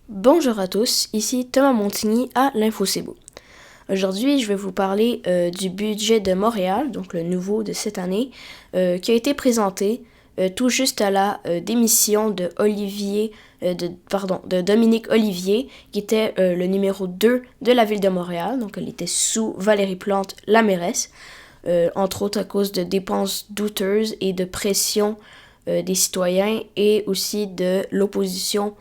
Bonjour à tous, ici Thomas Montigny à l'InfoCebo. Aujourd'hui, je vais vous parler du budget de Montréal, donc le nouveau de cette année, qui a été présenté tout juste à la démission de Dominique Olivier, qui était le numéro 2 de la ville de Montréal. Donc, elle était sous Valérie Plante, la mairesse, entre autres à cause de dépenses douteuses et de pression des citoyens et aussi de l'opposition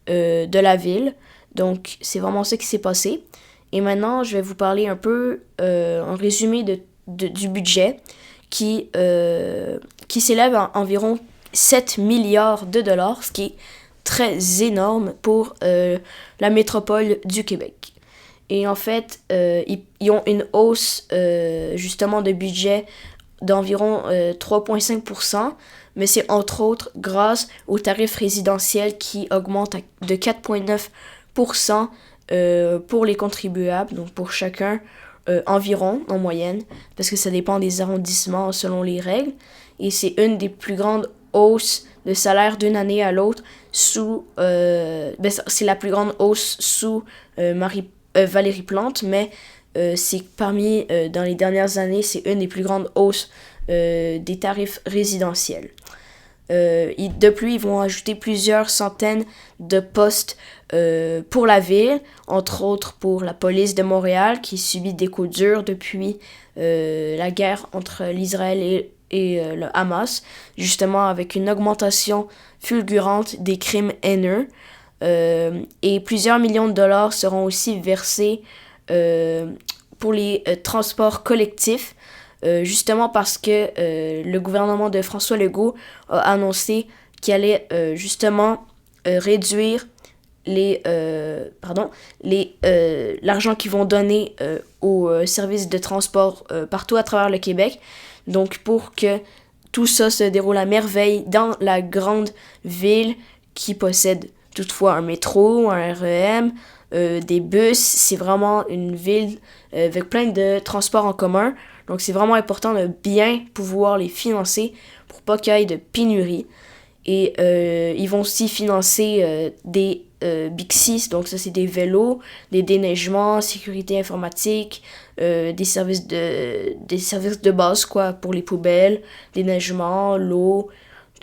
de la ville. Donc, c'est vraiment ça qui s'est passé. Et maintenant, je vais vous parler un peu en résumé du budget qui s'élève à environ 7 milliards de dollars, ce qui est très énorme pour la métropole du Québec. Et en fait, ils ont une hausse justement de budget d'environ 3,5%, mais c'est entre autres grâce au tarif résidentiel qui augmente de 4,9% pour les contribuables, donc pour chacun environ en moyenne, parce que ça dépend des arrondissements selon les règles, et c'est une des plus grandes hausses de salaire d'une année à l'autre c'est la plus grande hausse sous Valérie Plante, mais c'est parmi, dans les dernières années, c'est une des plus grandes hausses des tarifs résidentiels. De plus, ils vont ajouter plusieurs centaines de postes pour la ville, entre autres pour la police de Montréal, qui subit des coups durs depuis la guerre entre l'Israël et le Hamas, justement avec une augmentation fulgurante des crimes haineux. Et plusieurs millions de dollars seront aussi versés pour les transports collectifs, justement parce que le gouvernement de François Legault a annoncé qu'il allait justement réduire l'argent qu'ils vont donner aux services de transport partout à travers le Québec. Donc pour que tout ça se déroule à merveille dans la grande ville qui possède toutefois un métro, un REM, des bus, c'est vraiment une ville avec plein de transports en commun. Donc c'est vraiment important de bien pouvoir les financer pour pas qu'il y ait de pénurie. Et ils vont aussi financer des Bixi, donc ça c'est des vélos, des déneigements, sécurité informatique, des services de base quoi pour les poubelles, déneigement, l'eau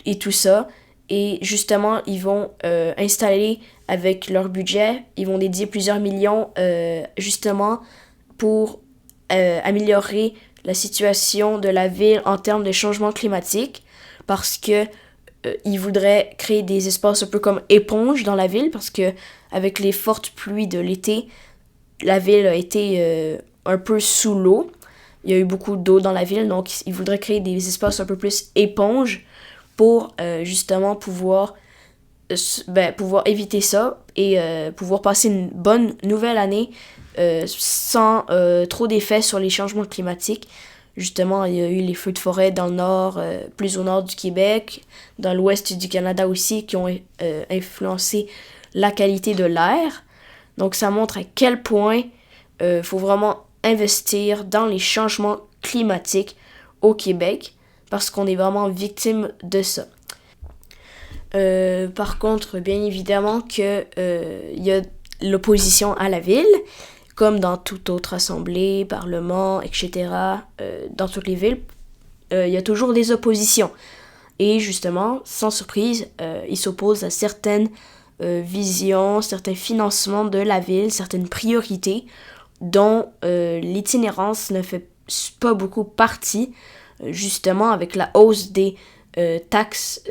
et tout ça. Et justement, ils vont installer avec leur budget, ils vont dédier plusieurs millions justement pour améliorer la situation de la ville en termes de changement climatique, parce que ils voudraient créer des espaces un peu comme éponges dans la ville, parce que avec les fortes pluies de l'été, la ville a été un peu sous l'eau. Il y a eu beaucoup d'eau dans la ville, donc ils voudraient créer des espaces un peu plus éponges pour justement pouvoir éviter ça et pouvoir passer une bonne nouvelle année sans trop d'effets sur les changements climatiques. Justement, il y a eu les feux de forêt dans le nord, plus au nord du Québec, dans l'ouest du Canada aussi, qui ont influencé la qualité de l'air. Donc ça montre à quel point il faut vraiment investir dans les changements climatiques au Québec, parce qu'on est vraiment victime de ça. Par contre, bien évidemment que il y a l'opposition à la ville, comme dans toute autre assemblée, parlement, etc. Dans toutes les villes, il y a toujours des oppositions. Et justement, sans surprise, ils s'opposent à certaines visions, certains financements de la ville, certaines priorités dont l'itinérance ne fait pas beaucoup partie, justement avec la hausse des taxes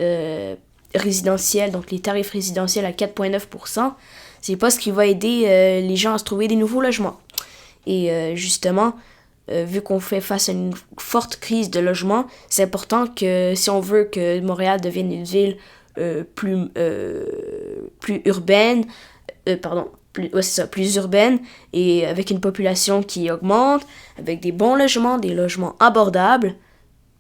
résidentielles, donc les tarifs résidentiels à 4,9%, c'est pas ce qui va aider les gens à se trouver des nouveaux logements. Et justement, vu qu'on fait face à une forte crise de logement, c'est important que si on veut que Montréal devienne une ville plus urbaine, plus urbaine, et avec une population qui augmente, avec des bons logements, des logements abordables,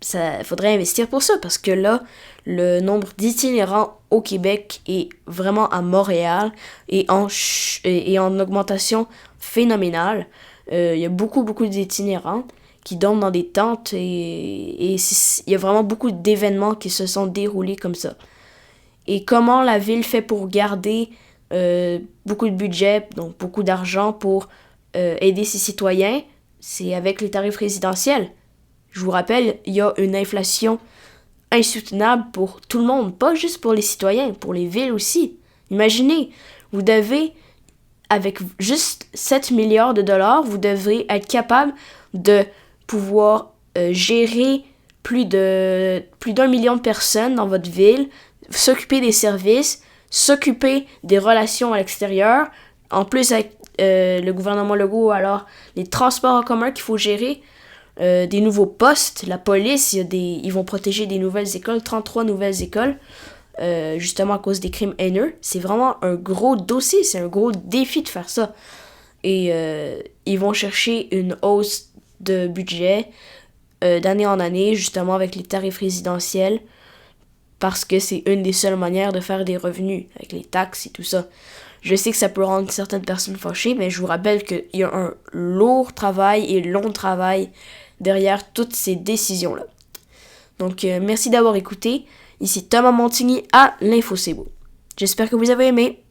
ça faudrait investir pour ça, parce que là, le nombre d'itinérants au Québec est vraiment à Montréal et en augmentation phénoménale. Il y a beaucoup d'itinérants qui dorment dans des tentes et il y a vraiment beaucoup d'événements qui se sont déroulés comme ça. Et comment la ville fait pour garder beaucoup de budget, donc beaucoup d'argent pour aider ses citoyens, c'est avec les tarifs résidentiels. Je vous rappelle, il y a une inflation insoutenable pour tout le monde, pas juste pour les citoyens, pour les villes aussi. Imaginez, vous devez, avec juste 7 milliards de dollars, vous devrez être capable de pouvoir gérer plus d'un million de personnes dans votre ville, s'occuper des services, s'occuper des relations à l'extérieur, en plus avec le gouvernement Legault, alors les transports en commun qu'il faut gérer, des nouveaux postes, la police, ils vont protéger des nouvelles écoles, 33 nouvelles écoles, justement à cause des crimes haineux. C'est vraiment un gros dossier, c'est un gros défi de faire ça. Et ils vont chercher une hausse de budget d'année en année, justement avec les tarifs résidentiels, parce que c'est une des seules manières de faire des revenus, avec les taxes et tout ça. Je sais que ça peut rendre certaines personnes fâchées, mais je vous rappelle qu'il y a un lourd travail et long travail derrière toutes ces décisions-là. Donc, merci d'avoir écouté. Ici Thomas Montigny à l'Info C'est Beau. J'espère que vous avez aimé.